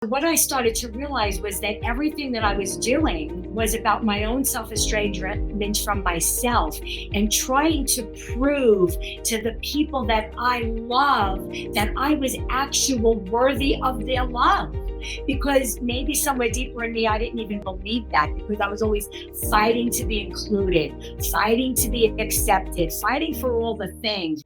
What I started to realize was that everything that I was doing was about my own self estrangement from myself and trying to prove to the people that I love that I was actual worthy of their love. Because maybe somewhere deeper in me, I didn't even believe that because I was always fighting to be included, fighting to be accepted, fighting for all the things.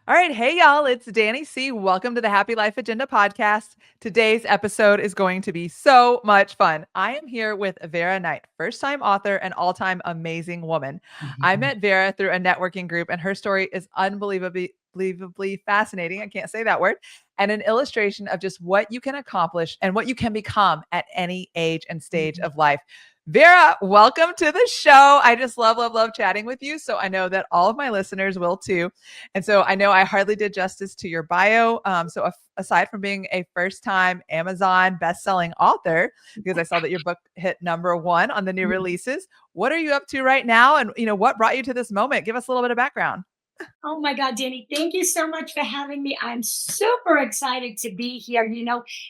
All right. Hey, y'all. It's Danny C. Welcome to the Happy Life Agenda podcast. Today's episode is going to be so much fun. I am here with Vera Knight, first time author and all time amazing woman. I met Vera through a networking group, and her story is unbelievably fascinating. I can't say that word. And an illustration of just what you can accomplish and what you can become at any age and stage of life. Vera, welcome to the show. I just love chatting with you. So I know that all of my listeners will too. And so I know I hardly did justice to your bio. Aside from being a first-time Amazon best-selling author, because I saw that your book hit #1 on the new releases, what are you up to right now? And what brought you to this moment? Give us a little bit of background. Oh my God, Danny, thank you so much for having me. I'm super excited to be here.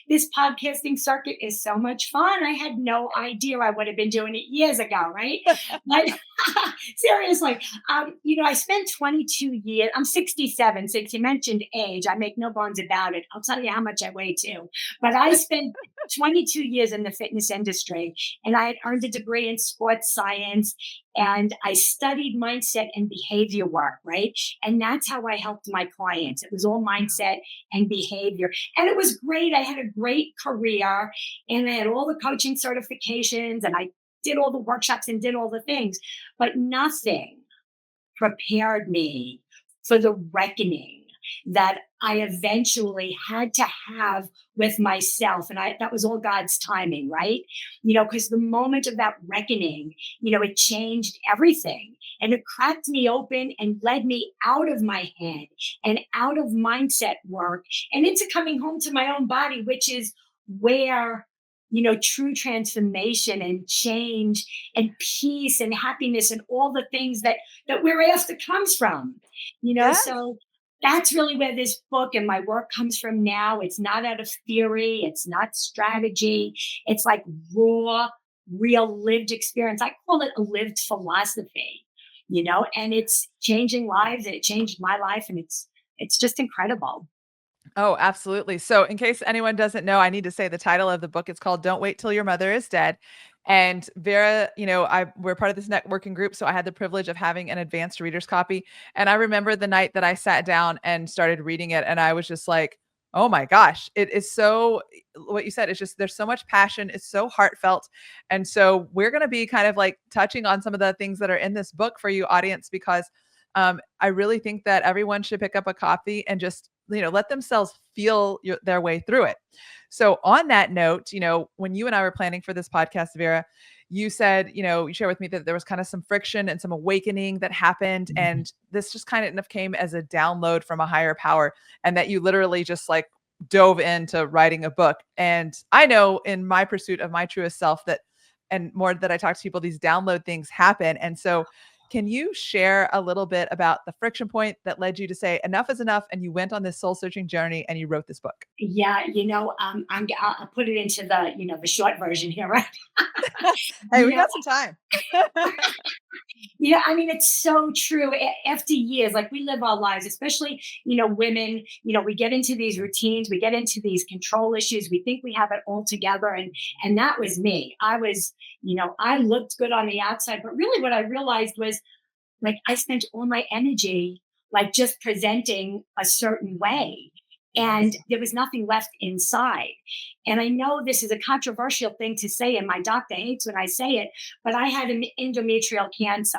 This podcasting circuit is so much fun. I had no idea I would have been doing it years ago, right? But seriously, I spent 22 years, I'm 67, since you mentioned age. I make no bones about it. I'll tell you how much I weigh too. But I spent 22 years in the fitness industry and I had earned a degree in sports science and I studied mindset and behavior work, right? And that's how I helped my clients. It was all mindset and behavior. And it was great. I had a great career and I had all the coaching certifications and I did all the workshops and did all the things, but nothing prepared me for the reckoning that I eventually had to have with myself. And that was all God's timing, right? Because the moment of that reckoning, it changed everything and it cracked me open and led me out of my head and out of mindset work and into coming home to my own body, which is where true transformation and change and peace and happiness and all the things that we're after comes from. Yes. So that's really where this book and my work comes from now. It's not out of theory, it's not strategy. It's like raw, real lived experience. I call it a lived philosophy, and it's changing lives. It changed my life and it's just incredible. Oh, absolutely. So, in case anyone doesn't know, I need to say the title of the book. It's called "Don't Wait Till Your Mother Is Dead." And Vera, we're part of this networking group, so I had the privilege of having an advanced reader's copy. And I remember the night that I sat down and started reading it, and I was just like, "Oh my gosh!" It is so what you said. It's just there's so much passion. It's so heartfelt, and so we're going to be kind of like touching on some of the things that are in this book for you, audience, because I really think that everyone should pick up a copy and just let themselves feel their way through it. So on that note, when you and I were planning for this podcast, Vera, you said, you shared with me that there was kind of some friction and some awakening that happened. And this just kind of came as a download from a higher power, and that you literally just like dove into writing a book. And I know in my pursuit of my truest self that, and more that I talk to people, these download things happen. And so can you share a little bit about the friction point that led you to say enough is enough and you went on this soul searching journey and you wrote this book? Yeah, I'll put it into the short version here, right? Hey, you we know, got some time. Yeah, I mean, it's so true. After years, like we live our lives, especially, women, we get into these routines, we get into these control issues, we think we have it all together. And that was me. I looked good on the outside, but really what I realized was like I spent all my energy like just presenting a certain way. And there was nothing left inside. And I know this is a controversial thing to say, and my doctor hates when I say it, but I had an endometrial cancer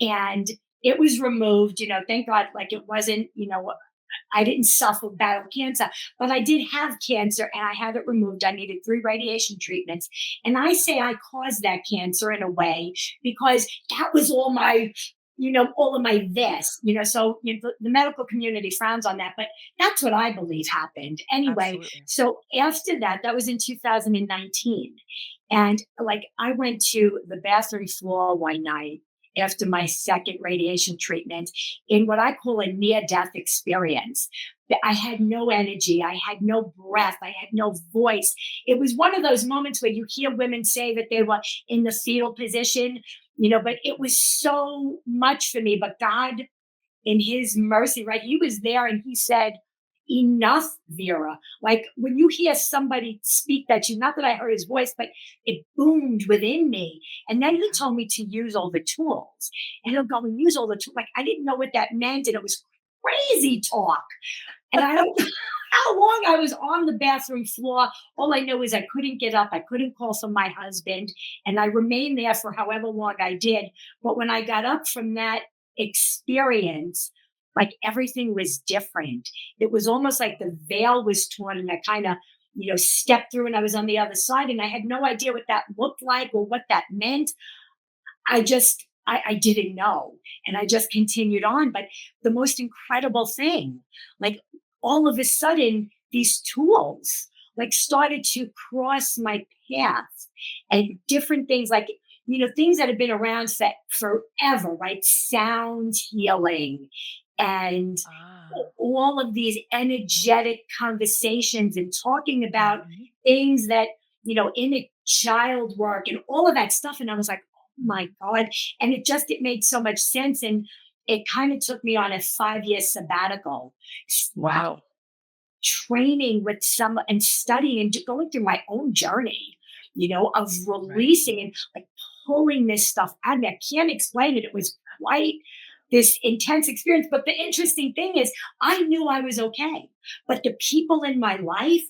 and it was removed, thank God, like it wasn't, I didn't suffer battle cancer, but I did have cancer and I had it removed. I needed 3 radiation treatments. And I say I caused that cancer in a way because that was all my all of my this, so the medical community frowns on that, but that's what I believe happened. Anyway, Absolutely. so after that, that was in 2019. And like I went to the bathroom floor one night after my second radiation treatment in what I call a near death experience. I had no energy. I had no breath. I had no voice. It was one of those moments where you hear women say that they were in the fetal position, but it was so much for me. But God, in his mercy, right? He was there and he said, enough, Vera. Like when you hear somebody speak that you, not that I heard his voice, but it boomed within me. And then he told me to use all the tools. And he'll go and use all the tools. Like I didn't know what that meant. And it was crazy talk. And I don't know how long I was on the bathroom floor. All I know is I couldn't get up. I couldn't call for my husband. And I remained there for however long I did. But when I got up from that experience, like everything was different. It was almost like the veil was torn and I kind of, stepped through and I was on the other side and I had no idea what that looked like or what that meant. I didn't know. And I just continued on. But the most incredible thing, like all of a sudden, these tools like started to cross my path and different things like, things that have been around forever, right? Sound healing and Ah. all of these energetic conversations and talking about Mhm. things that, inner child work and all of that stuff. And I was like, oh my God. And it made so much sense. And it kind of took me on a 5-year sabbatical, Wow. training with some and studying and going through my own journey, of Right. releasing and like pulling this stuff out of me. I can't explain it. It was quite this intense experience. But the interesting thing is, I knew I was okay. But the people in my life,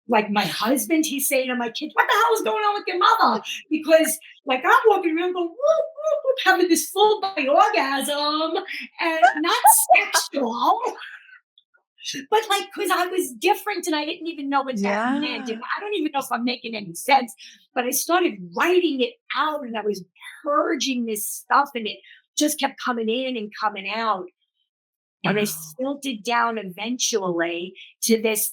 like my husband, he's saying to my kids, what the hell is going on with your mother? Because like I'm walking around going, whoop, whoop, whoop, having this full body orgasm and not sexual, but like, because I was different and I didn't even know what that meant. Yeah. And I don't even know if I'm making any sense, but I started writing it out and I was purging this stuff and it just kept coming in and coming out. And I Wow. filtered down eventually to this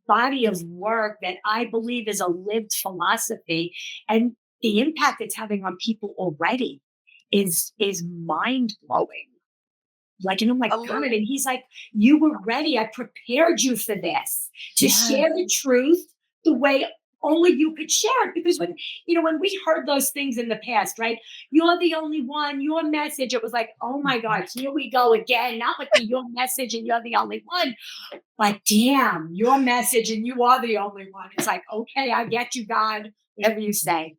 body of work that I believe is a lived philosophy. And the impact it's having on people already is mind blowing. Like, and I'm like, A God, little. and he's like, you were ready. I prepared you for this to share Yes. the truth the way only you could share it. Because when we heard those things in the past, right? You're the only one, your message, it was like, oh my Mhm. God, here we go again. Not with the your message and you're the only one. Like, damn, your message and you are the only one. It's like, okay, I get you, God, whatever you say.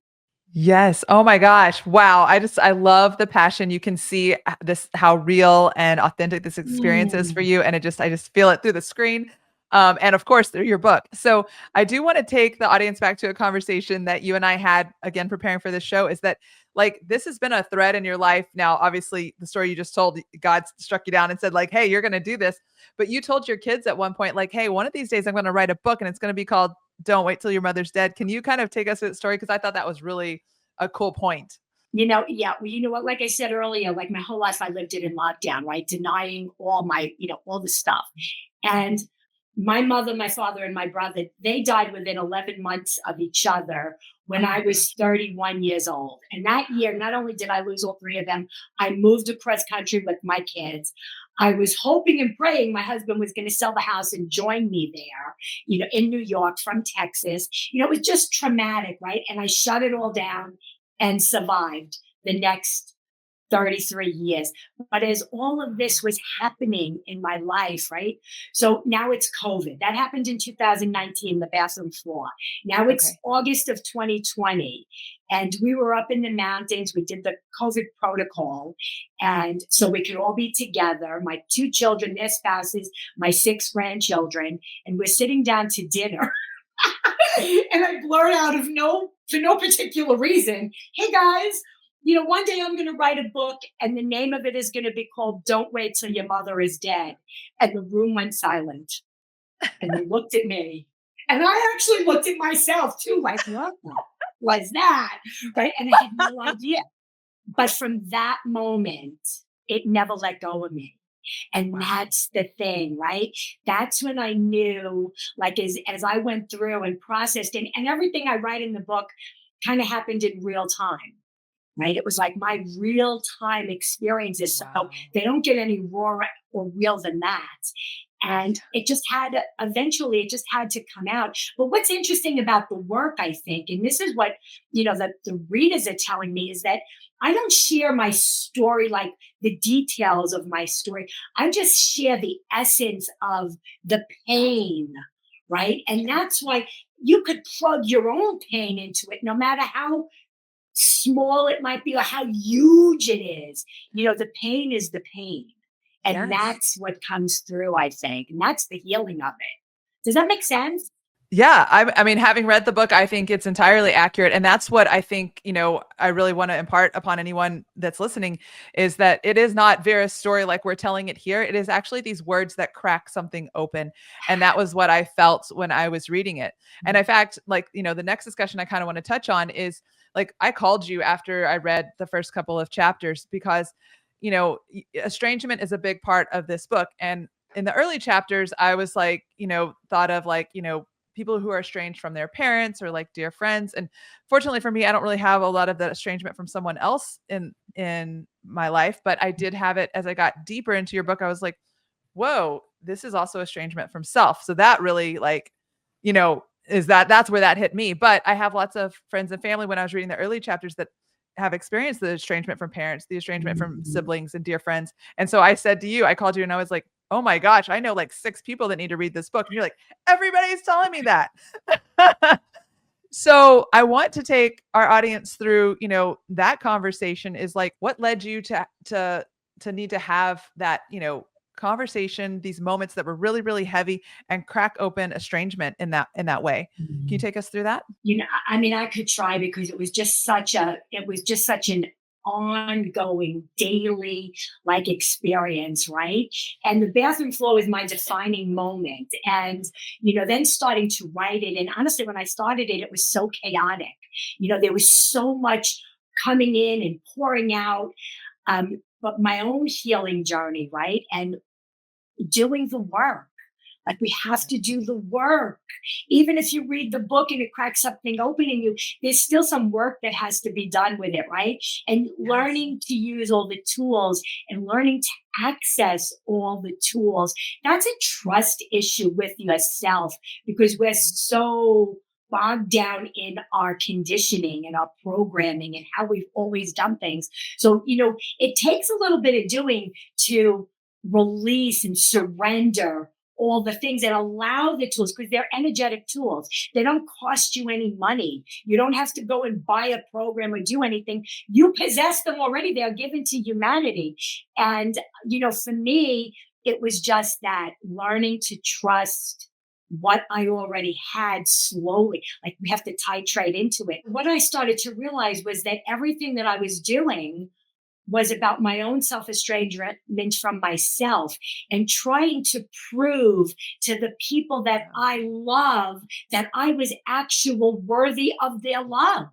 Yes. Oh my gosh. Wow. I love the passion. You can see this how real and authentic this experience is for Mm. you. And I just feel it through the screen. And of course through your book. So I do want to take the audience back to a conversation that you and I had again preparing for this show is that like this has been a thread in your life. Now, obviously, the story you just told, God struck you down and said, like, hey, you're gonna do this. But you told your kids at one point, like, hey, one of these days I'm gonna write a book and it's gonna be called Don't Wait Till Your Mother's Dead. Can you kind of take us through the story? Because I thought that was really a cool point. Yeah. Well, you know what? Like I said earlier, like my whole life I lived it in lockdown, right? Denying all my, all the stuff. And my mother, my father, and my brother, they died within 11 months of each other when Oh I my was gosh. 31 years old. And that year, not only did I lose all three of them, I moved across country with my kids. I was hoping and praying my husband was going to sell the house and join me there, in New York from Texas. It was just traumatic, right? And I shut it all down and survived the next 33 years. But as all of this was happening in my life, right? So now it's COVID. That happened in 2019, the bathroom floor. Now it's Okay. August of 2020. And we were up in the mountains. We did the COVID protocol. And so we could all be together, my two children, their spouses, my six grandchildren. And we're sitting down to dinner. And I blurt out for no particular reason, hey guys, one day I'm going to write a book and the name of it is going to be called Don't Wait Till Your Mother is Dead. And the room went silent and they looked at me. And I actually looked at myself too, like, what was that? Right. And I had no idea. But from that moment, it never let go of me. And Wow. that's the thing, right? That's when I knew, like, as I went through and processed, and everything I write in the book kind of happened in real time, right? It was like my real time experiences. So Wow. they don't get any raw or real than that. And it just had eventually, it just had to come out. But what's interesting about the work, I think, and this is what, the readers are telling me, is that I don't share my story, like the details of my story. I just share the essence of the pain, right? And that's why you could plug your own pain into it, no matter how small it might be or how huge it is. The pain is the pain. And Yes. that's what comes through, I think. And that's the healing of it. Does that make sense? Yeah, I mean, having read the book, I think it's entirely accurate, and that's what I think, I really wanna impart upon anyone that's listening, is that it is not Vera's story like we're telling it here, it is actually these words that crack something open, and that was what I felt when I was reading it. And in fact, like, the next discussion I kinda wanna touch on is, like, I called you after I read the first couple of chapters because, estrangement is a big part of this book, and in the early chapters, I was like, thought of like, people who are estranged from their parents or like dear friends. And fortunately for me, I don't really have a lot of that estrangement from someone else in my life, but I did have it as I got deeper into your book. I was like, whoa, this is also estrangement from self. So that really like, that's where that hit me. But I have lots of friends and family when I was reading the early chapters that have experienced the estrangement from parents, the estrangement from Mhm. siblings and dear friends. And so I said to you, I called you and I was like, oh my gosh, I know like 6 people that need to read this book. And you're like, everybody's telling me that. So I want to take our audience through, that conversation is like what led you to need to have that, conversation, these moments that were really, really heavy and crack open estrangement in that way. Can you Mhm. take us through that? I mean, I could try because it was just such an ongoing daily like experience, right? And the bathroom floor was my defining moment. And, then starting to write it. And honestly, when I started it, it was so chaotic. There was so much coming in and pouring out. But my own healing journey, right? And doing the work. Like we have to do the work. Even if you read the book and it cracks something open in you, there's still some work that has to be done with it, right? And Yes. learning to use all the tools and learning to access all the tools. That's a trust issue with yourself because we're so bogged down in our conditioning and our programming and how we've always done things. So, it takes a little bit of doing to release and surrender all the things and allow the tools because they're energetic tools. They don't cost you any money. You don't have to go and buy a program or do anything. You possess them already. They're given to humanity. And, for me, it was just that learning to trust what I already had slowly. Like we have to titrate into it. What I started to realize was that everything that I was doing was about my own self estrangement from myself and trying to prove to the people that Yeah. I love that I was actual worthy of their love.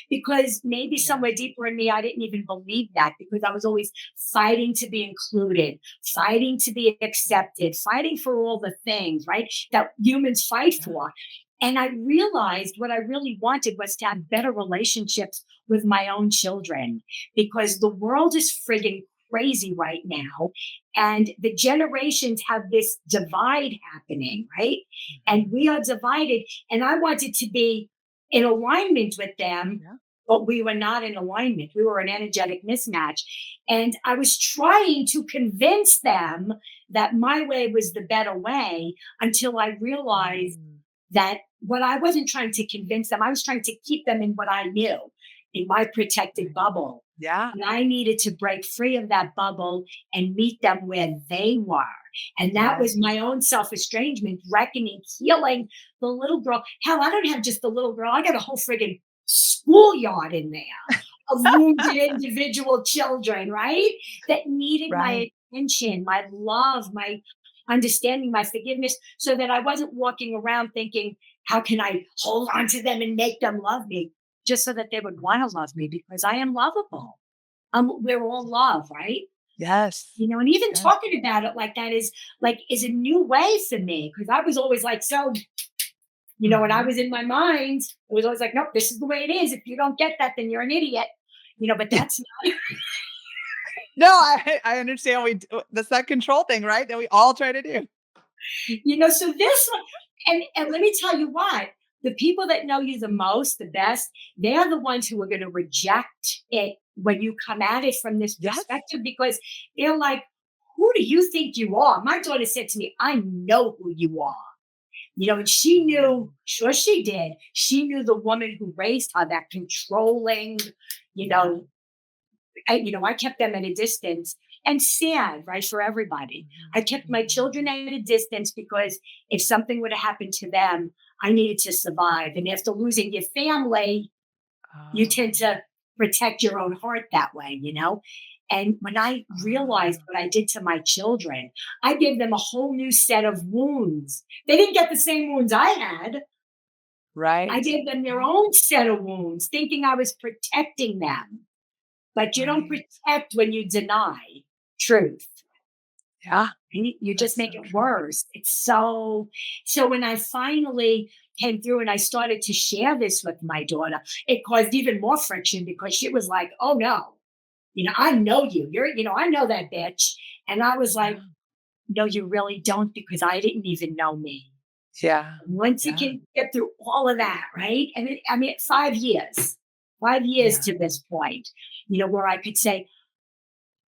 Because maybe somewhere Yes. deeper in me, I didn't even believe that because I was always fighting to be included, fighting to be accepted, fighting for all the things, right? That humans fight Yeah. for. And I realized what I really wanted was to have better relationships with my own children because the world is frigging crazy right now. And the generations have this divide happening, right? And Mhm. we are divided. And I wanted to be in alignment with them, Yeah. but we were not in alignment. We were an energetic mismatch. And I was trying to convince them that my way was the better way until I realized Mm. that what I wasn't trying to convince them, I was trying to keep them in what I knew, in my protected Right. bubble. Yeah. And I needed to break free of that bubble and meet them where they were. And that was Yes. my own self estrangement, reckoning, healing the little girl. Hell, I don't have just the little girl, I got a whole friggin' schoolyard in there of wounded individual children, right? That needed Right. my attention, my love, my understanding, my forgiveness, so that I wasn't walking around thinking, how can I hold on to them and make them love me? Just so that they would want to love me because I am lovable. We're all love, right? Yes. And even Yes. talking about it like that is a new way for me because I was always like, so, when I Mhm. was in my mind, it was always like, nope, this is the way it is. If you don't get that, then you're an idiot. But that's No, I understand that's that control thing, right? That we all try to do. so this one, and let me tell you what, the people that know you the most, the best, they are the ones who are going to reject it when you come at it from this Yes. perspective because they're like, who do you think you are? My daughter said to me, I know who you are. And she knew, sure she did. She knew the woman who raised her, that controlling, you Yeah. know, I kept them at a distance and sad, right, for everybody. I Mhm, kept my children mhm. at a distance because if something would have happened to them, I needed to survive. And after losing your family, you Oh. tend to protect your own heart that way. And when I realized Oh. what I did to my children, I gave them a whole new set of wounds. They didn't get the same wounds I had. I Right. gave them their own set of wounds, thinking I was protecting them. But you don't Right. protect when you deny truth. Yeah, You just that's make so it true. worse. It's so when I finally came through and I started to share this with my daughter, it caused even more friction because she was like, oh no, I know you. I know that bitch. And I was like, Yeah. no, you really don't, because I didn't even know me. Yeah. Once you Yeah. can get through all of that, right? And I mean, 5 years, 5 years Yeah. to this point, where I could say,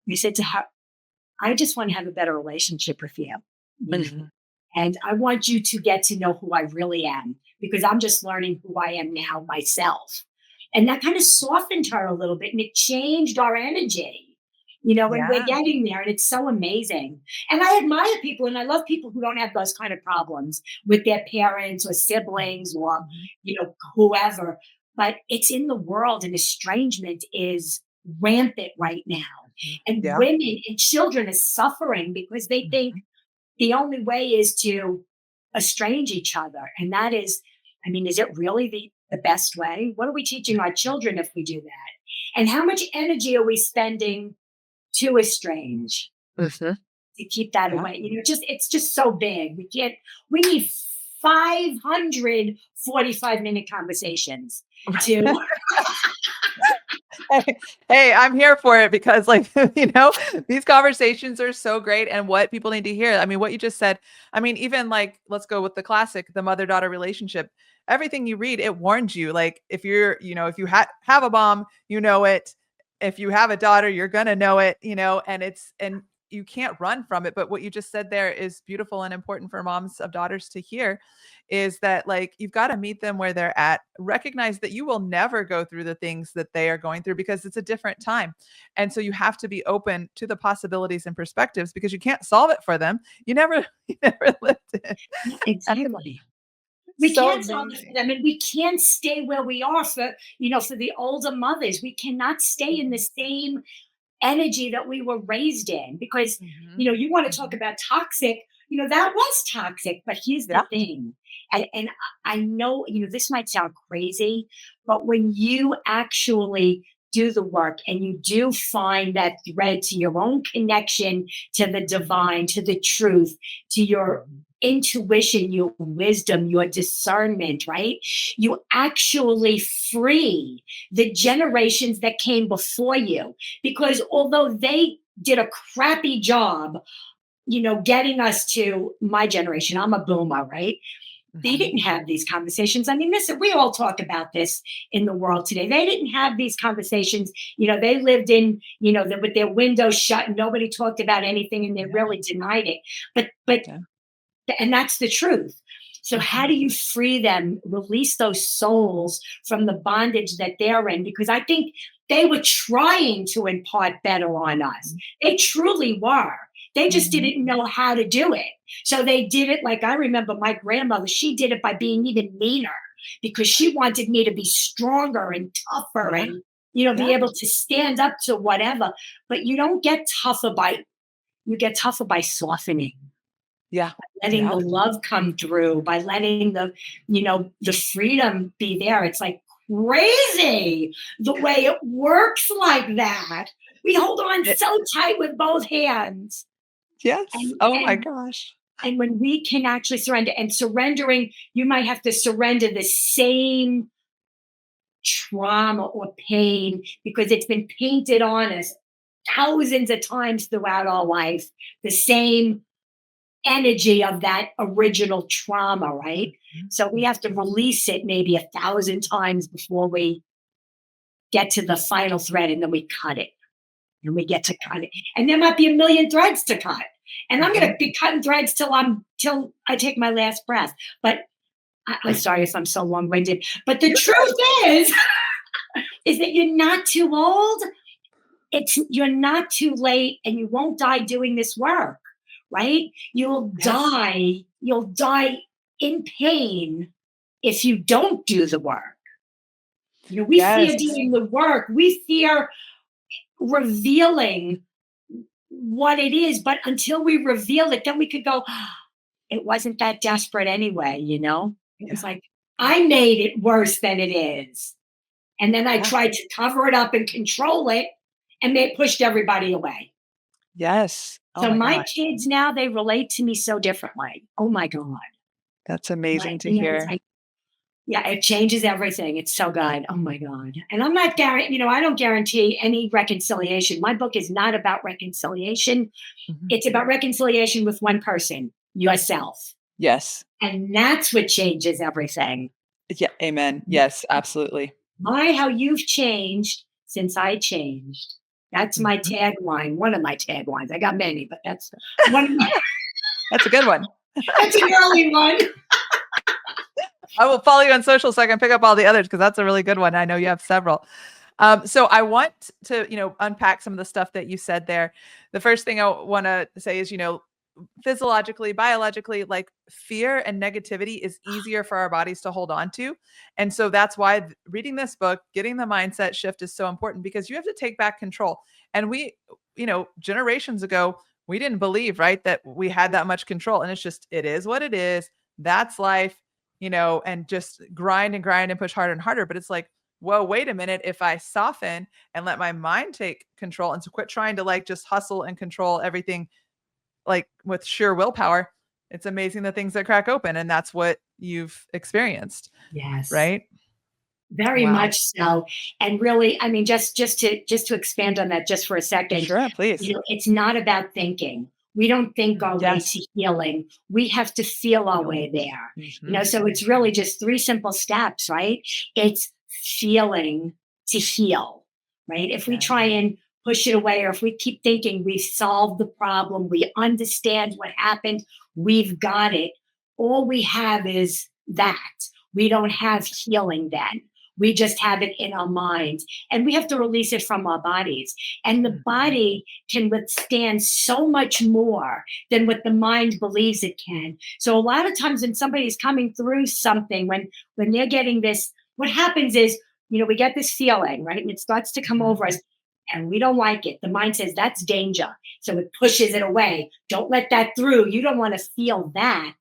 I said to her, I just want to have a better relationship with you. Mhm. And I want you to get to know who I really am because I'm just learning who I am now myself. And that kind of softened her a little bit and it changed our energy, and we're Yeah. getting there. And it's so amazing. And I admire people and I love people who don't have those kind of problems with their parents or Mhm. siblings or, Mhm. whoever. But it's in the world and estrangement is rampant right now. Mhm. And Yeah. women and children are suffering because they think Mhm. the only way is to estrange each other. And that is, I mean, is it really the best way? What are we teaching our children if we do that? And how much energy are we spending to estrange, Mhm. to keep that Yeah. away? It's just so big. We need 545-minute conversations to, Hey, hey, I'm here for it because like, these conversations are so great and what people need to hear. I mean, what you just said, I mean, even like, let's go with the classic, the mother-daughter relationship. Everything you read, it warns you. Like if you're, if you have a mom, you know it. If you have a daughter, you're gonna know it, and you can't run from it. But what you just said there is beautiful and important for moms of daughters to hear is that like you've got to meet them where they're at, recognize that you will never go through the things that they are going through because it's a different time. And so you have to be open to the possibilities and perspectives because you can't solve it for them. You never you never lived it. And it's exactly. We so can't solve it for amazing. them, and we can't stay where we are for the older mothers. We cannot stay in the Mhm, same energy that we were raised in because mhm, you want to talk mhm. about toxic. That was toxic, but here's the Yeah. thing. And I know this might sound crazy, but when you actually do the work and you do find that thread to your own connection to the divine, to the truth, to your Mhm. intuition, your wisdom, your discernment, right, you actually free the generations that came before you, because although they did a crappy job, getting us to my generation, I'm a boomer, right? They Mhm. didn't have these conversations. I mean, listen, we all talk about this in the world today. They didn't have these conversations. They lived in, with their windows shut and nobody talked about anything and they Yeah. really denied it. But Yeah. and that's the truth. So how Mhm. do you free them, release those souls from the bondage that they're in? Because I think they were trying to impart better on us. Mhm. They truly were. They just Mhm. didn't know how to do it. So they did it like I remember my grandmother, she did it by being even meaner because she wanted me to be stronger and tougher Yeah. and be Yeah. able to stand up to whatever. But you get tougher by softening, Yeah. letting the Yeah. love come through, by letting the freedom be there. It's like crazy the way it works like that. We hold on It so tight with both hands. yes. And Oh my and gosh. and when we can actually surrender, and surrendering, you might have to surrender the same trauma or pain because it's been painted on us thousands of times throughout our life, the same energy of that original trauma, right? Mhm, So we have to mhm. release it maybe 1,000 times before we get to the final thread, and then we cut it, and we get to cut it. And there might be a million threads to cut. And I'm gonna Mhm. be cutting threads till I take my last breath. But I'm sorry if I'm so long-winded. But the You're good. truth is, is that you're not too old. You're not too late, and you won't die doing this work, right? Yes. You'll die in pain if you don't do the work. We fear Yes. doing the work. We fear revealing what it is, but until we reveal it, then we could go, it wasn't that desperate anyway. It was Yeah. like, I made it worse than it is. And then I Yeah. tried to cover it up and control it, and they pushed everybody away. Yes. Oh So my my gosh. kids now, they relate to me so differently. Oh my God. That's amazing to It's hear. like, yeah, it changes everything. It's so good. Oh my God. And I'm not I don't guarantee any reconciliation. My book is not about reconciliation. Mhm. It's about reconciliation with one person, yourself. Yes. And that's what changes everything. Yeah, amen. Yes, absolutely. My, how you've changed since I changed. That's my Mhm. tagline, one of my taglines. I got many, but that's one of my, That's a good one. that's an early one. I will follow you on social so I can pick up all the others because that's a really good one. I know you have several. So I want to, unpack some of the stuff that you said there. The first thing I want to say is, physiologically, biologically, like fear and negativity is easier for our bodies to hold on to. And so that's why reading this book, getting the mindset shift is so important because you have to take back control. And we, generations ago, we didn't believe, right, that we had that much control. And it's just, it is what it is. That's life, and just grind and grind and push harder and harder. But it's like, whoa, wait a minute. If I soften and let my mind take control and to quit trying to like just hustle and control everything like with sheer willpower, it's amazing the things that crack open. And that's what you've experienced, Yes. right? Very Wow. much so. And really, I mean, just to expand on that just for a second, Sure, please. it's not about thinking. We don't think our way Yes. to healing. We have to feel our way there. Hmm. So it's really just three simple steps, right? It's feeling to heal, right? If we Yeah. try and push it away, or if we keep thinking we've solved the problem, we understand what happened, we've got it. All we have is that. We don't have healing then. We just have it in our minds, and we have to release it from our bodies. And the Mhm. body can withstand so much more than what the mind believes it can. So a lot of times when somebody's coming through something, when they're getting this, what happens is, we get this feeling, right? And it starts to come Mhm. over us, and we don't like it. The mind says that's danger. So it pushes it away. Don't let that through. You don't want to feel that.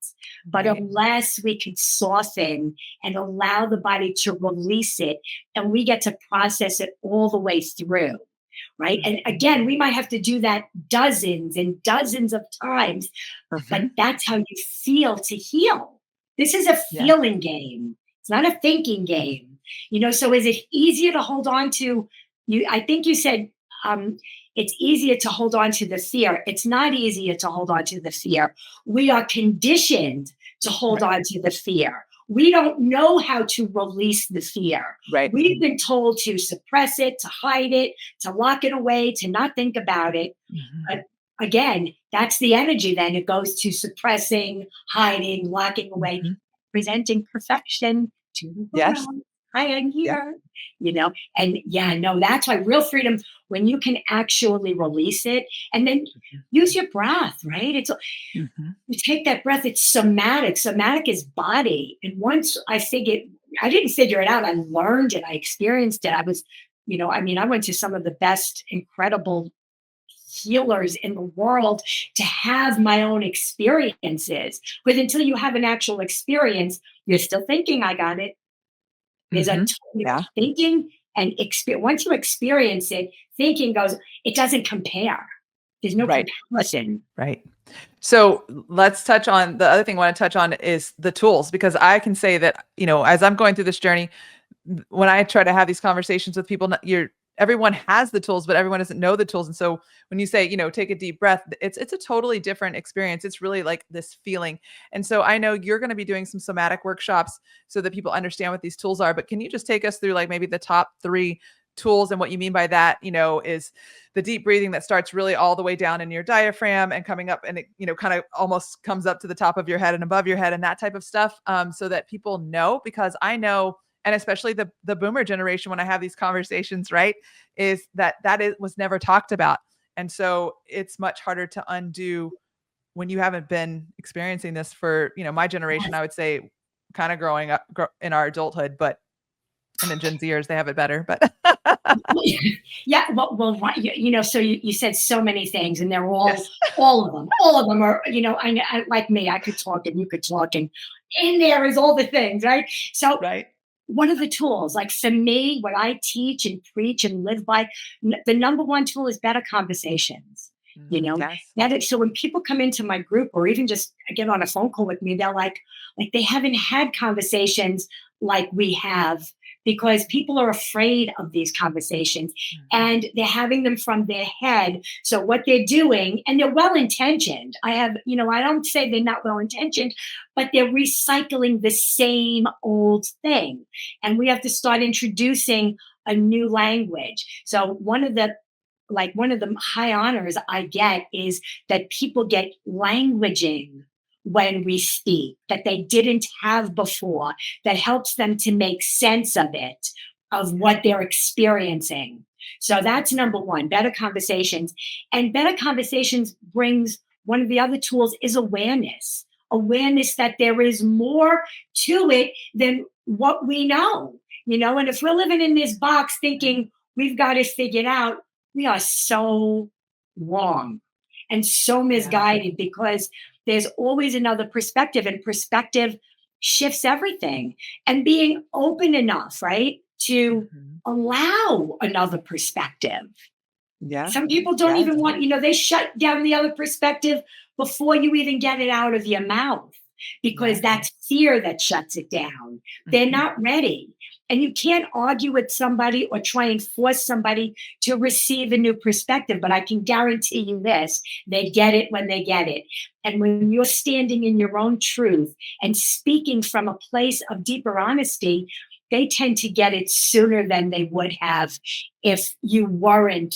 But Right. unless we can soften and allow the body to release it, and we get to process it all the way through, right? And Mhm. again, we might have to do that dozens and dozens of times, but Mhm. that's how you feel to heal. This is a Yeah. feeling game. It's not a thinking game. So is it easier to hold on to you? I think you said um, it's easier to hold on to the fear. It's not easier to hold on to the fear. We are conditioned to hold Right. on to the fear. We don't know how to release the fear. Right. We've been told to suppress it, to hide it, to lock it away, to not think about it. Mhm. But again, that's the energy then. It goes to suppressing, hiding, locking away, Mhm. presenting perfection to the Yes. world. I am Yep. here, and yeah, no, that's why real freedom, when you can actually release it and then Mhm. use your breath, right? Mhm. You take that breath, it's somatic. Somatic is body. And once I didn't figure it out. I learned it. I experienced it. I went to some of the best, incredible healers in the world to have my own experiences. But until you have an actual experience, you're still thinking, I got it. There's a Mhm. Yeah. thinking And once you experience it, thinking goes, it doesn't compare. There's no Right. comparison. Right. So let's touch on the other thing I want to touch on is the tools, because I can say that, as I'm going through this journey, when I try to have these conversations with people, everyone has the tools, but everyone doesn't know the tools. And so when you say, take a deep breath, it's a totally different experience. It's really like this feeling. And so I know you're going to be doing some somatic workshops so that people understand what these tools are. But can you just take us through like maybe the top 3 tools? And what you mean by that, is the deep breathing that starts really all the way down in your diaphragm and coming up, and it, kind of almost comes up to the top of your head and above your head and that type of stuff, so that people know, because I know, and especially the boomer generation, when I have these conversations, right, is that it was never talked about. And so it's much harder to undo when you haven't been experiencing this for, my generation, I would say, kind of growing up in our adulthood, but and then Gen Zers, they have it better, but Yeah, well, right, so you said so many things, and they're yes, all of them are, like me, I could talk and you could talk, and in there is all the things, right? So right. one of the tools, like for me, what I teach and preach and live by, the number one tool is better conversations. You know, Yes. that is, so when people come into my group or even just get on a phone call with me, they're like they haven't had conversations like we have, because people are afraid of these conversations Mhm. and they're having them from their head. So what they're doing, and they're well intentioned. I don't say they're not well intentioned, but they're recycling the same old thing. And we have to start introducing a new language. So one of the high honors I get is that people get languaging when we speak that they didn't have before, that helps them to make sense of it, of what they're experiencing. So that's number one, better conversations. And better conversations brings, one of the other tools is awareness that there is more to it than what we know. And if we're living in this box thinking we've got it figured out, we are so wrong and so Yeah. misguided, because there's always another perspective, and perspective shifts everything. And being open enough, right, to Mhm. allow another perspective. Yeah. Some people don't Yes. even want, they shut down the other perspective before you even get it out of your mouth, because Yes. that's fear that shuts it down. They're Mhm. not ready. And you can't argue with somebody or try and force somebody to receive a new perspective. But I can guarantee you this, they get it when they get it. And when you're standing in your own truth and speaking from a place of deeper honesty, they tend to get it sooner than they would have if you weren't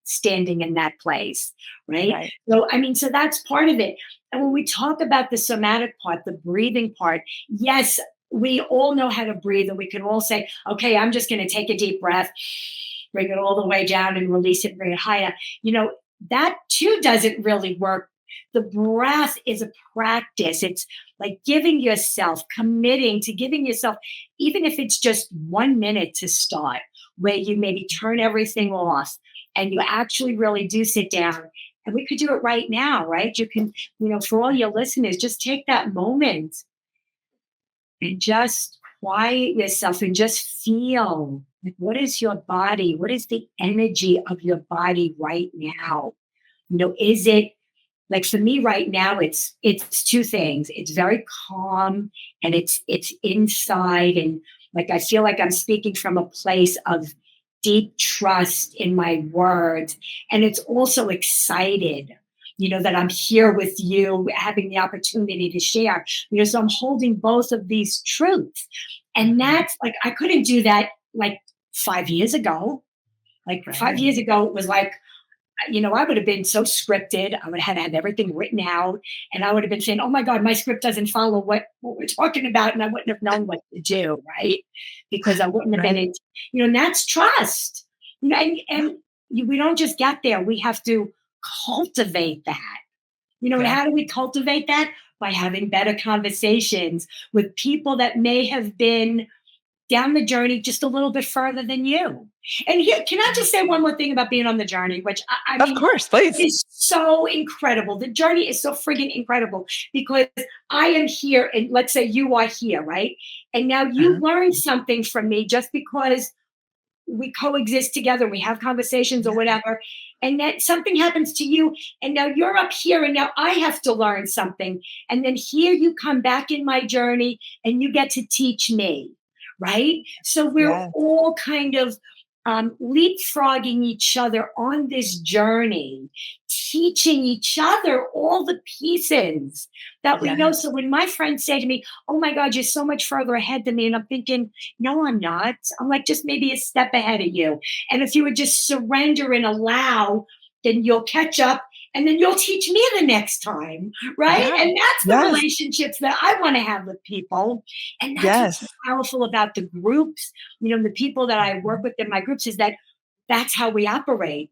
standing in that place, right? Right. So that's part of it. And when we talk about the somatic part, the breathing part, yes, we all know how to breathe, and we can all say, okay, I'm just going to take a deep breath, bring it all the way down and release it, bring it higher. That too doesn't really work. The breath is a practice. It's like committing to giving yourself, even if it's just 1 minute to start, where you maybe turn everything off and you actually really do sit down. And we could do it right now, right? You can, for all your listeners, just take that moment and just quiet yourself and just feel, like, what is your body? What is the energy of your body right now? Is it, like, for me right now, it's two things. It's very calm, and it's inside, and like I feel like I'm speaking from a place of deep trust in my words, and it's also excited, that I'm here with you, having the opportunity to share. So I'm holding both of these truths, and Mhm. that's like I couldn't do that like 5 years ago. Like five Right. years ago, it was like, I would have been so scripted. I would have had everything written out, and I would have been saying, "Oh my God, my script doesn't follow what we're talking about," and I wouldn't have known what to do, right? Because I wouldn't have been Right. in, and that's trust. Yeah. We don't just get there; we have to cultivate that. And Yeah. how do we cultivate that? By having better conversations with people that may have been down the journey just a little bit further than you. And here, can I Yeah. just say one more thing about being on the journey, which I Of mean, course, please. is so incredible. The journey is so friggin' incredible, because I am here, and let's say you are here, right? And now you Uh-huh. learned something from me just because we coexist together, we have conversations or whatever, and then something happens to you, and now you're up here, and now I have to learn something, and then here you come back in my journey, and you get to teach me, right? So we're Yes. all kind of leapfrogging each other on this journey, teaching each other all the pieces that we know. So Yes. when my friends say to me, "Oh my God, you're so much further ahead than me," and I'm thinking, no, I'm not. I'm like just maybe a step ahead of you. And if you would just surrender and allow, then you'll catch up and then you'll teach me the next time. Right. Yeah. And that's the Yes. relationships that I want to have with people. And that's what's so Yes. powerful about the groups, the people that I work Mhm. with in my groups is that that's how we operate.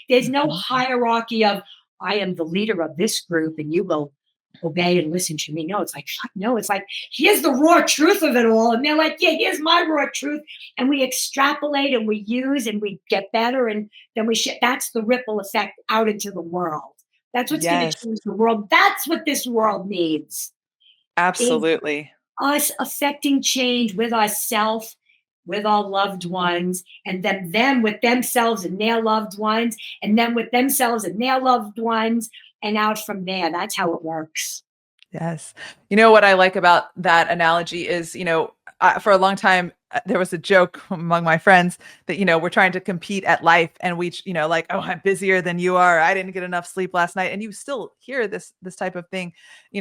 There's no Mhm. hierarchy of I am the leader of this group and you will obey and listen to me. No, it's like, fuck no, it's like, here's the raw truth of it all. And they're like, yeah, here's my raw truth. And we extrapolate and we use and we get better. And then that's the ripple effect out into the world. That's what's going to Yes. change the world. That's what this world needs is Absolutely. us affecting change with ourselves, with our loved ones, and then them with themselves and their loved ones, and then with themselves and their loved ones, and out from there. That's how it works. Yes. You know what I like about that analogy is, for a long time, there was a joke among my friends that, we're trying to compete at life and like, oh, I'm busier than you are. I didn't get enough sleep last night. And you still hear this type of thing,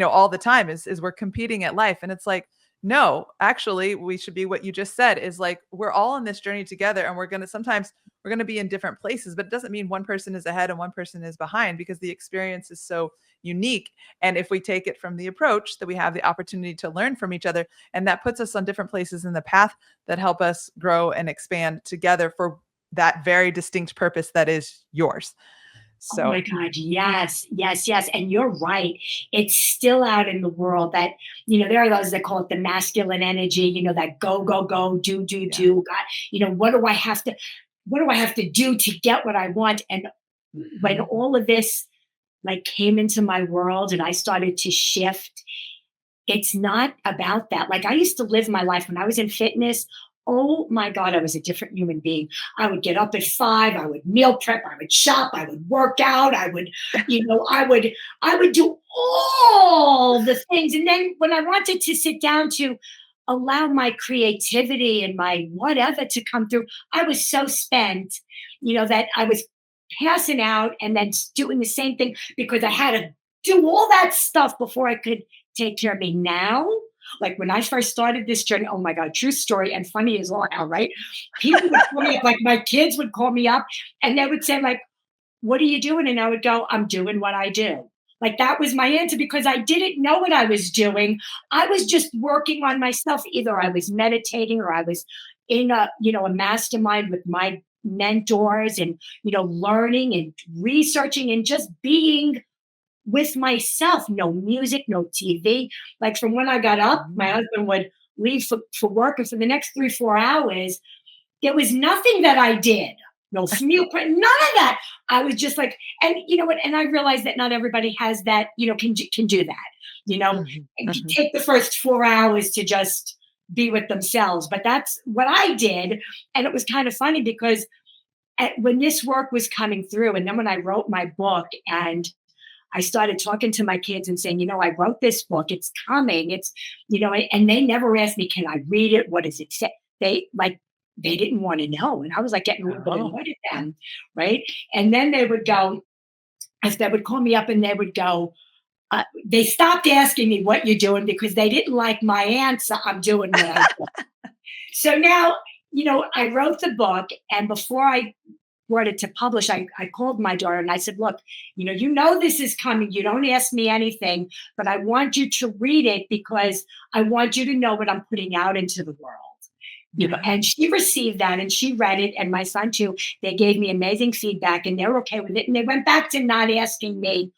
all the time is we're competing at life. And it's like, no, actually, we should be what you just said is like, we're all on this journey together and sometimes we're going to be in different places, but it doesn't mean one person is ahead and one person is behind because the experience is so unique. And if we take it from the approach that we have the opportunity to learn from each other, and that puts us on different places in the path that help us grow and expand together for that very distinct purpose that is yours. Oh my So, God, yes, yes, yes. And you're right. It's still out in the world that, there are those that call it the masculine energy, that go, go, go, do, do, yeah. do. God, what do I have to do to get what I want? And when Mhm. all of this like came into my world and I started to shift, it's not about that. Like I used to live my life when I was in fitness. Oh my God, I was a different human being. I would get up at 5, I would meal prep, I would shop, I would work out, I would do all the things. And then when I wanted to sit down to allow my creativity and my whatever to come through, I was so spent, that I was passing out and then doing the same thing because I had to do all that stuff before I could take care of me now. Like when I first started this journey, oh my God, true story and funny as all hell, right? People would call me up, like my kids would call me up and they would say, like, what are you doing? And I would go, I'm doing what I do. Like that was my answer because I didn't know what I was doing. I was just working on myself. Either I was meditating or I was in a mastermind with my mentors and, learning and researching and just being with myself. No music, no TV. Like from when I got up, my Mhm. husband would leave for work. And for the next 3, 4 hours, there was nothing that I did. No meal prep, none of that. I was just like, and you know what? And I realized that not everybody has that, can do that. Mhm. And can Mhm. take the first 4 hours to just be with themselves. But that's what I did. And it was kind of funny because when this work was coming through, and then when I wrote my book and I started talking to my kids and saying, I wrote this book, it's coming. And they never asked me, can I read it? What does it say? They didn't want to know. And I was like getting a little bit Oh. annoyed at them. Right. And then they would go, as they would call me up and they would go, they stopped asking me what you're doing because they didn't like my answer. I'm doing what I do. So now, I wrote the book, and before I brought it to publish, I called my daughter and I said, look, this is coming. You don't ask me anything, but I want you to read it because I want you to know what I'm putting out into the world. Yeah. And she received that and she read it, and my son too. They gave me amazing feedback and they're okay with it. And they went back to not asking me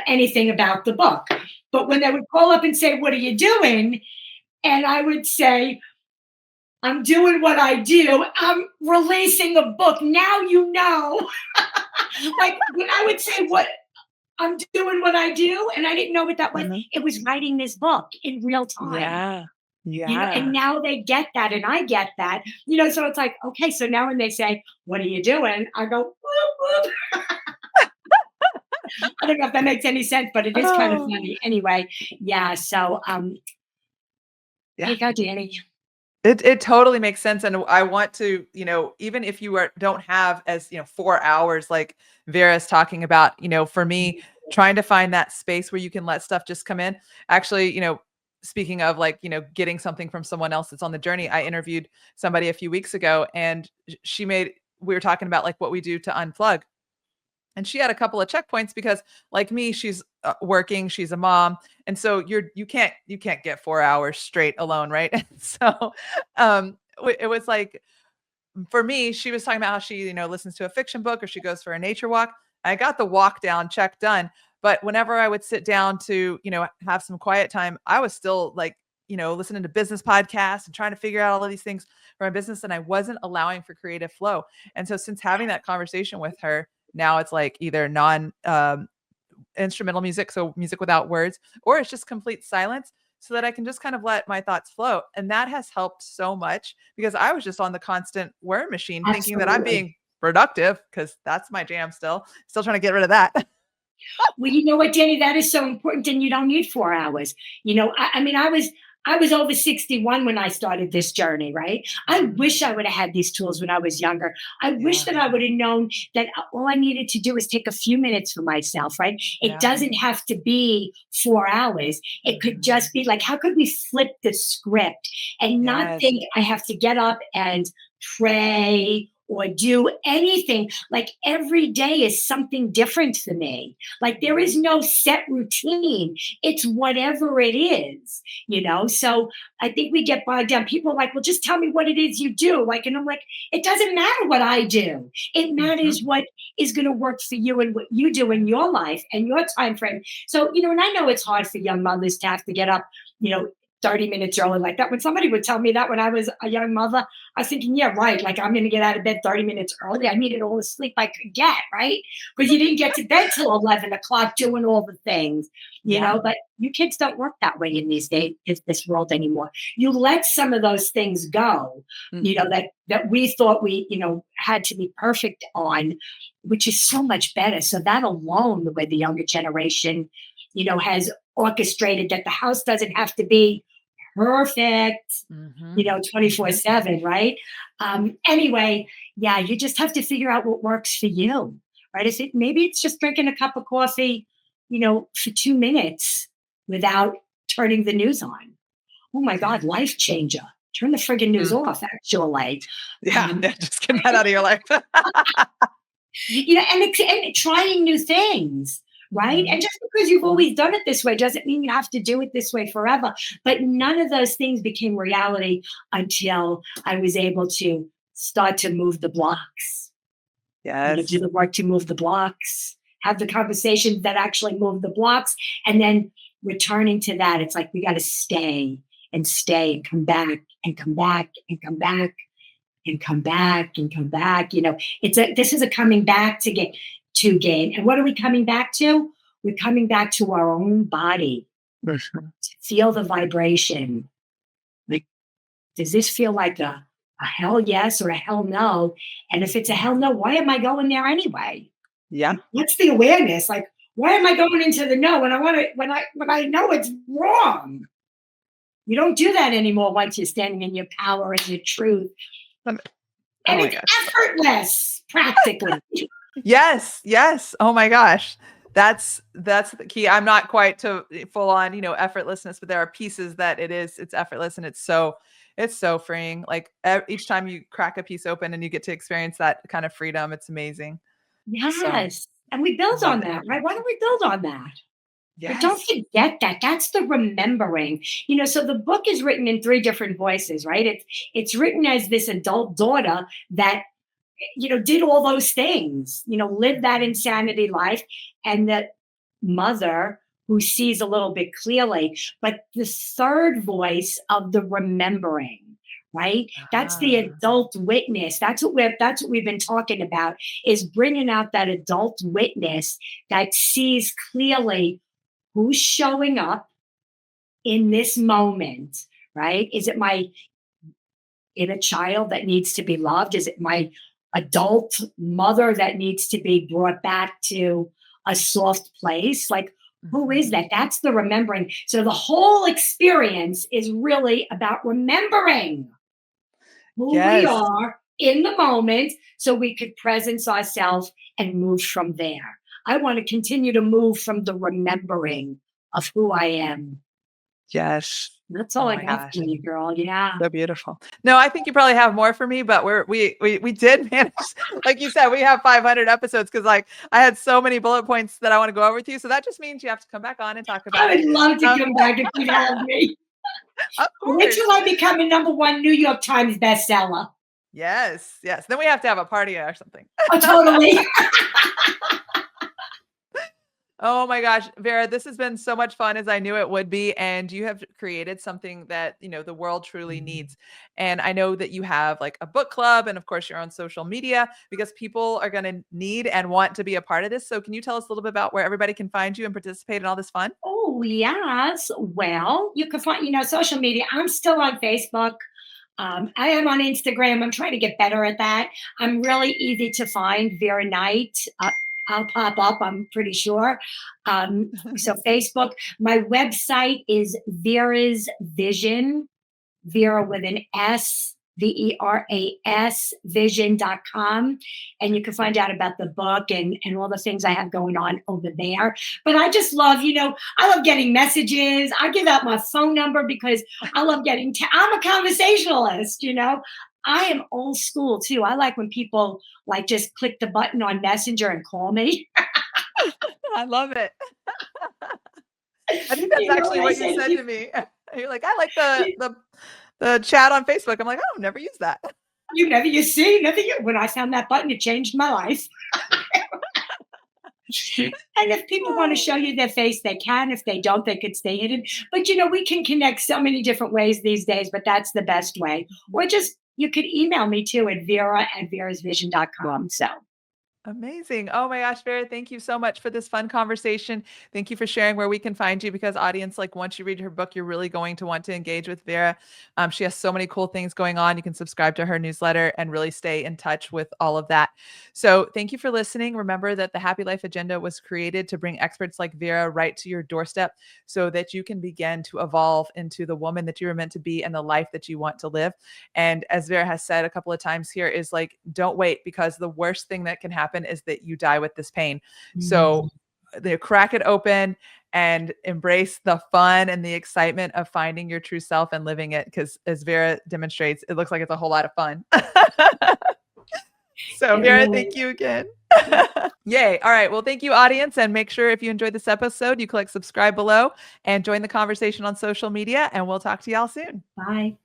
anything about the book. But when they would call up and say, what are you doing? And I would say, I'm doing what I do. I'm releasing a book. Now you know. Like when I would say what I'm doing what I do, and I didn't know what that was, Mhm. it was writing this book in real time. Yeah. Yeah. and now they get that and I get that, so it's like, okay, so now when they say, what are you doing? I go, "Whoop, whoop." I don't know if that makes any sense, but it is kind of Oh, funny. Anyway, yeah. So, there yeah. you go, Danny. It totally makes sense, and I want to, even if you don't have as, 4 hours like Vera's talking about, for me, trying to find that space where you can let stuff just come in. Actually, speaking of like, getting something from someone else that's on the journey, I interviewed somebody a few weeks ago and we were talking about like what we do to unplug. And she had a couple of checkpoints because like me, she's working, she's a mom. And so you can't get 4 hours straight alone. Right. And so it was like, for me, she was talking about how she, listens to a fiction book or she goes for a nature walk. I got the walk down check done. But whenever I would sit down to, have some quiet time, I was still like, listening to business podcasts and trying to figure out all of these things for my business. And I wasn't allowing for creative flow. And so since having that conversation with her, now it's like either non instrumental music, so music without words, or it's just complete silence so that I can just kind of let my thoughts flow. And that has helped so much because I was just on the constant word machine thinking that I'm Absolutely. being productive because that's my jam still trying to get rid of that. Well, you know what, Danny, that is so important, and you don't need 4 hours. I mean, I was over 61 when I started this journey, right? I Mhm. wish I would have had these tools when I was younger. I wish Yeah. that I would have known that all I needed to do is take a few minutes for myself, right? It Yeah. doesn't have to be 4 hours. It could Mhm. just be like, how could we flip the script and not Yes. think I have to get up and pray or do anything? Like every day is something different for me. Like there is Mhm. no set routine. It's whatever it is. So I think we get bogged down. People are like, well, just tell me what it is you do. Like, and I'm like, it doesn't matter what I do. It Mhm. matters what is going to work for you and what you do in your life and your time frame. So, and I know it's hard for young mothers to have to get up, you know, 30 minutes early like that. When somebody would tell me that when I was a young mother, I was thinking, yeah, right. Like I'm going to get out of bed 30 minutes early. I needed all the sleep I could get, right? Because you didn't get to bed till 11 o'clock doing all the things, Yeah. but you kids don't work that way in these days, in this world anymore. You let some of those things go, Mhm. that we thought we, had to be perfect on, which is so much better. So that alone, the way the younger generation, has orchestrated that the house doesn't have to be perfect, Mhm. Mhm. 24/7, right? Anyway, yeah, you just have to figure out what works for you, right? Maybe it's just drinking a cup of coffee, for 2 minutes without turning the news on. Oh my Yeah. God, life changer. Turn the friggin' news Mm. off, actually. Yeah. Um, Yeah. Just get that out of your life. and trying new things, right? Mhm. And just because you've always done it this way doesn't mean you have to do it this way forever. But none of those things became reality until I was able to start to move the blocks, do Yes. the work to move the blocks, have the conversations that actually move the blocks. And then returning to that, it's like we got to stay and come back and come back and come back and come back and come back. This is a coming back to gain. And what are we coming back to? We're coming back to our own body. Mhm. Feel the vibration. Like, does this feel like a hell yes or a hell no? And if it's a hell no, why am I going there anyway? Yeah. What's the awareness? Like, why am I going into the no when I want to when I know it's wrong? You don't do that anymore once you're standing in your power and your truth. Um, And Oh my it's gosh. effortless, practically. Yes, yes. Oh my gosh. That's the key. I'm not quite to full on, effortlessness, but there are pieces that it's effortless and it's so freeing. Like each time you crack a piece open and you get to experience that kind of freedom, it's amazing. So Yes. And we I build love on it. that, right? Why don't we build on that? But don't Yes. forget that. That's the remembering. So the book is written in three different voices, right? It's written as this adult daughter that, did all those things, lived that Mhm. insanity life, and that mother who sees a little bit clearly. But the third voice of the remembering, right? That's the Ah, adult witness. That's what we've been talking about, is bringing out that adult witness that sees clearly who's showing up in this moment, right? Is it my inner child that needs to be loved? Is it my adult mother that needs to be brought back to a soft place? Like, who is Mhm. that? That's the remembering. So the whole experience is really about remembering who we Yes. are in the moment so we could presence ourselves and move from there. I want to continue to move from the remembering of who I am. Yes. That's Oh all I my got gosh. for you, girl. Yeah. So beautiful. No, I think you probably have more for me, but we did manage, like you said, we have 500 episodes because like I had so many bullet points that I want to go over with you. So that just means you have to come back on and talk I about it. would love to Um, come back if you'd have me. of Wait course. till I become a number one New York Times bestseller. Yes, yes. Then we have to have a party or something. Oh, totally. Oh my gosh, Vera, this has been so much fun as I knew it would be. And you have created something that, the world truly needs. And I know that you have like a book club and of course you're on social media because people are going to need and want to be a part of this. So can you tell us a little bit about where everybody can find you and participate in all this fun? Oh, yes. Well, you can find, social media. I'm still on Facebook. I am on Instagram. I'm trying to get better at that. I'm really easy to find. Vera Knight. I'll pop up, I'm pretty sure. So, Facebook. My website is Vera's Vision, Vera with an S, VERAS, vision.com. And you can find out about the book and all the things I have going on over there. But I just love, I love getting messages. I give out my phone number because I love getting, I'm a conversationalist. I am old school too. I like when people like just click the button on Messenger and call me. I love it. I think that's And actually I what you say to said to people, me. You're like, I like the chat on Facebook. I'm like, oh, never use that. you see, never you. When I found that button, it changed my life. And if people want to show you their face, they can. If they don't, they could stay hidden. But we can connect so many different ways these days, but that's the best way. Or just you could email me too at vera@verasvision.com. So Amazing. Oh my gosh, Vera, thank you so much for this fun conversation. Thank you for sharing where we can find you because audience, like once you read her book, you're really going to want to engage with Vera. She has so many cool things going on. You can subscribe to her newsletter and really stay in touch with all of that. So thank you for listening. Remember that the Happy Life Agenda was created to bring experts like Vera right to your doorstep so that you can begin to evolve into the woman that you were meant to be and the life that you want to live. And as Vera has said a couple of times here is like, don't wait because the worst thing that can happen is that you die with this pain. So they crack it open and embrace the fun and the excitement of finding your true self and living it. Because as Vera demonstrates, it looks like it's a whole lot of fun. So it Vera, really thank you again. Yay. All right. Well, thank you, audience. And make sure if you enjoyed this episode, you click subscribe below and join the conversation on social media. And we'll talk to y'all soon. bye.